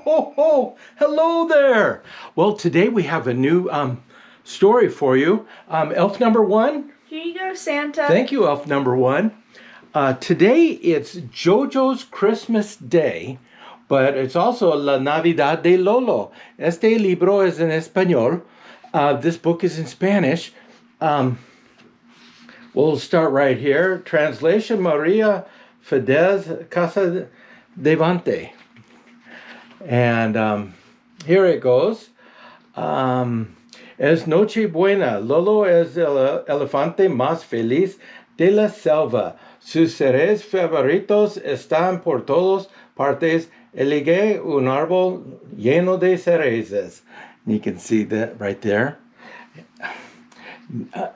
ho, ho! Hello there! Well, today we have a new story for you. Elf number one. Here you go, Santa. Thank you, Elf number one. Today it's Jojo's Christmas Day, but it's also La Navidad de Lolo. Este libro es en español. This book is in Spanish. We'll start right here. Translation Maria Fedez Casa Devante. And here it goes. Es Nochebuena. Lolo es el elefante más feliz de la selva. Sus seres favoritos están por todas partes. Elige un árbol lleno de cerezas. You can see that right there.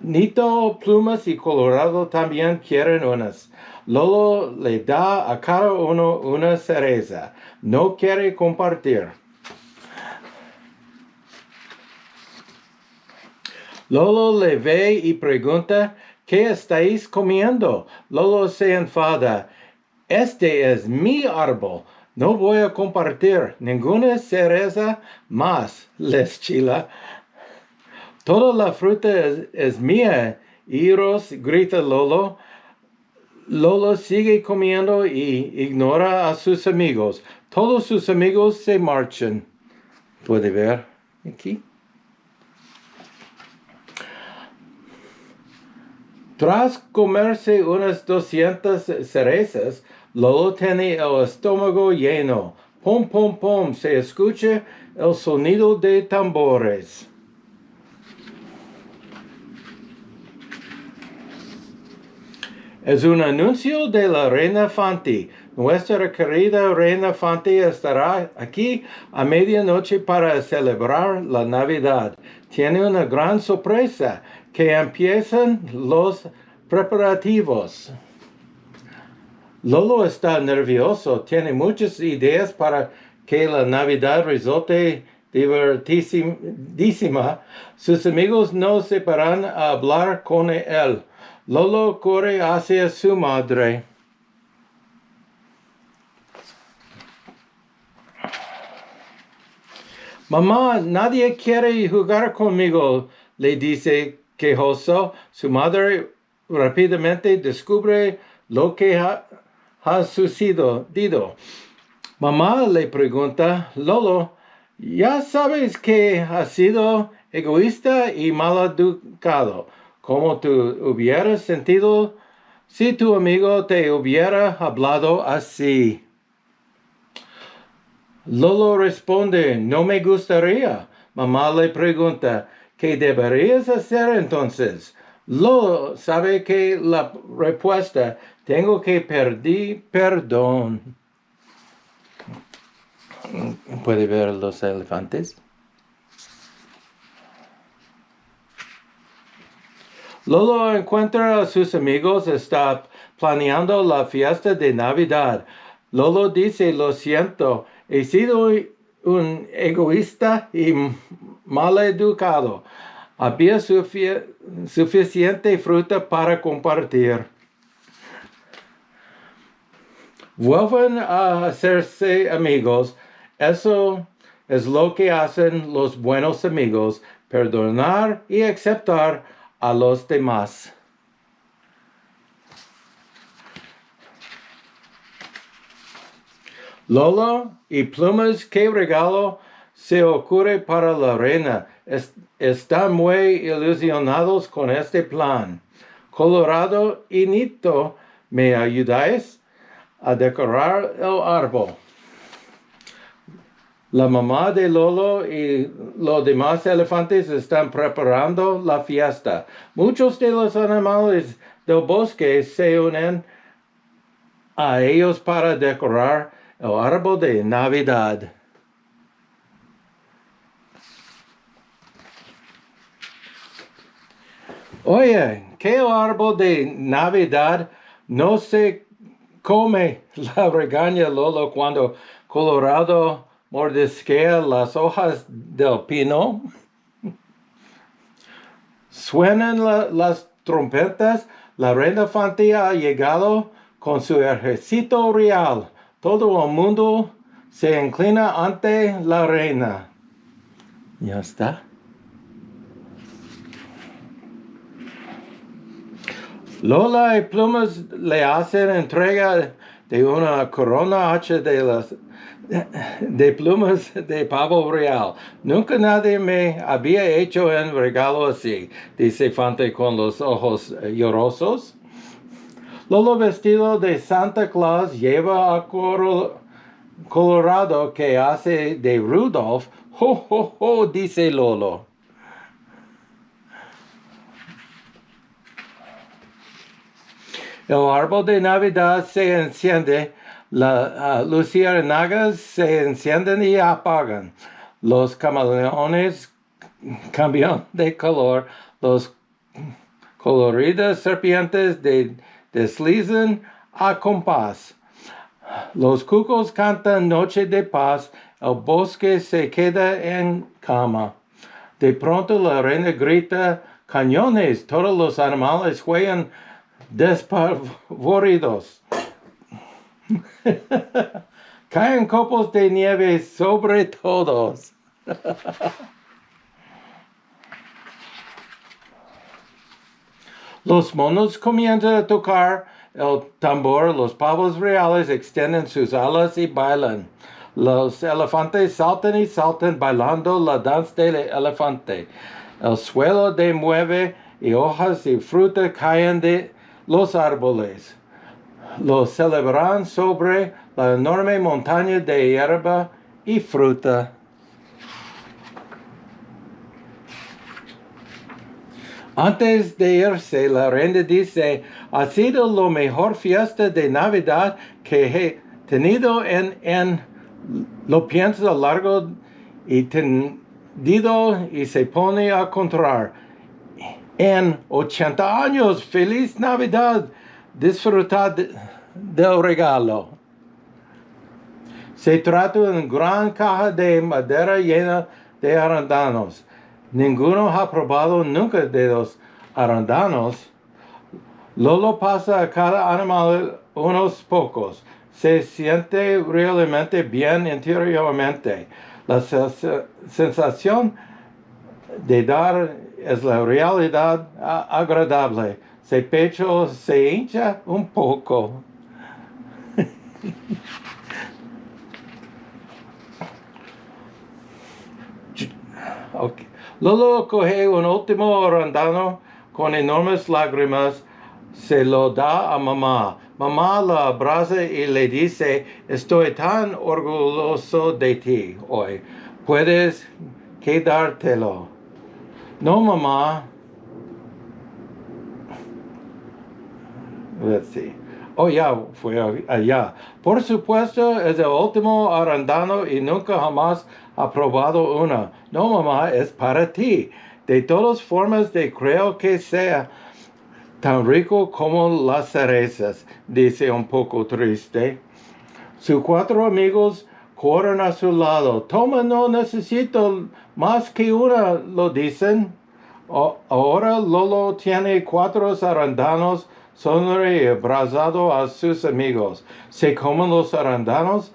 Nito, Plumas y Colorado también quieren unas. Lolo le da a cada uno una cereza. No quiere compartir. Lolo le ve y pregunta, ¿qué estáis comiendo? Lolo se enfada. Este es mi árbol. No voy a compartir ninguna cereza más, les chila. Toda la fruta es mía, iros, grita Lolo. Lolo sigue comiendo y ignora a sus amigos. Todos sus amigos se marchan. ¿Puede ver aquí? Tras comerse unas 200 cerezas, Lolo tiene el estómago lleno. Pum, pum, pum, se escucha el sonido de tambores. Es un anuncio de la Reina Fanti. Nuestra querida Reina Fanti estará aquí a medianoche para celebrar la Navidad. Tiene una gran sorpresa, que empiezan los preparativos. Lolo está nervioso, tiene muchas ideas para que la Navidad resulte divertidísima. Sus amigos no se paran a hablar con él. Lolo corre hacia su madre. Mamá, nadie quiere jugar conmigo, le dice quejoso. Su madre rápidamente descubre lo que ha sucedido. Mamá le pregunta, Lolo, ya sabes que has sido egoísta y maleducado. ¿Cómo te hubieras sentido si tu amigo te hubiera hablado así? Lolo responde, no me gustaría. Mamá le pregunta, ¿qué deberías hacer entonces? Lolo sabe que la respuesta, tengo que pedir perdón. ¿Puede ver los elefantes? Lolo encuentra a sus amigos, está planeando la fiesta de Navidad. Lolo dice, lo siento, he sido un egoísta y maleducado. Había suficiente fruta para compartir. Vuelven a hacerse amigos. Eso es lo que hacen los buenos amigos, perdonar y aceptar a los demás. Lolo y Plumas, ¿qué regalo se ocurre para la reina? Están muy ilusionados con este plan. Colorado y Nito, ¿me ayudáis a decorar el árbol? La mamá de Lolo y los demás elefantes están preparando la fiesta. Muchos de los animales del bosque se unen a ellos para decorar el árbol de Navidad. Oye, ¿qué árbol de Navidad no se come? La regaña Lolo cuando Colorado mordisquea las hojas del pino. Suenan las trompetas. La reina Fanti ha llegado con su ejército real. Todo el mundo se inclina ante la reina. Ya está. Lola y Plumas le hacen entrega de una corona H de plumas de pavo real. Nunca nadie me había hecho un regalo así, dice Fante con los ojos llorosos. Lolo vestido de Santa Claus lleva a Colorado que hace de Rudolph. ¡Ho, ho, ho! Dice Lolo. El árbol de Navidad se enciende, las luciérnagas se encienden y apagan. Los camaleones cambian de color, los coloridas serpientes deslizan a compás. Los cucos cantan noche de paz, el bosque se queda en calma. De pronto la reina grita, cañones, todos los animales juegan despavoridos. Caen copos de nieve sobre todos. Los monos comienzan a tocar el tambor, los pavos reales extienden sus alas y bailan. Los elefantes saltan y saltan bailando la danza del elefante. El suelo se mueve y hojas y fruta caen de los árboles. Lo celebran sobre la enorme montaña de hierba y fruta. Antes de irse, la reina dice, ha sido la mejor fiesta de Navidad que he tenido lo piensa largo y tendido y se pone a contar. En 80 años, feliz Navidad, disfrutad del regalo. Se trata de una gran caja de madera llena de arándanos. Ninguno ha probado nunca de los arándanos. Lolo pasa a cada animal unos pocos. Se siente realmente bien interiormente. La sensación de dar es la realidad agradable. Su pecho se hincha un poco. Okay. Lolo coge un último arándano con enormes lágrimas, se lo da a mamá. Mamá la abraza y le dice, estoy tan orgulloso de ti hoy. Puedes quedártelo. No, mamá. Let's see. Oh, ya fue allá. Por supuesto, es el último arándano y nunca jamás ha probado una. No, mamá, es para ti. De todas formas, creo que sea tan rico como las cerezas, dice un poco triste. Sus 4 amigos corren a su lado. Toma, no necesito más que una, lo dicen. Ahora Lolo tiene 4 arándanos. Sonríe abrazado a sus amigos. Se comen los arándanos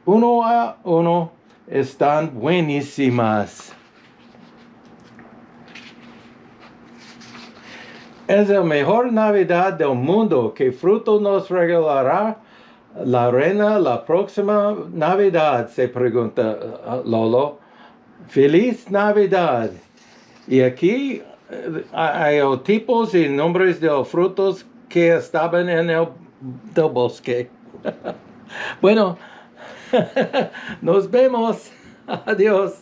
uno a uno. Están buenísimas. Es la mejor Navidad del mundo. ¿Qué fruto nos regalará la reina la próxima Navidad? Se pregunta Lolo. Feliz Navidad. Y aquí hay tipos y nombres de los frutos que estaban en el del bosque. Bueno, nos vemos. Adiós.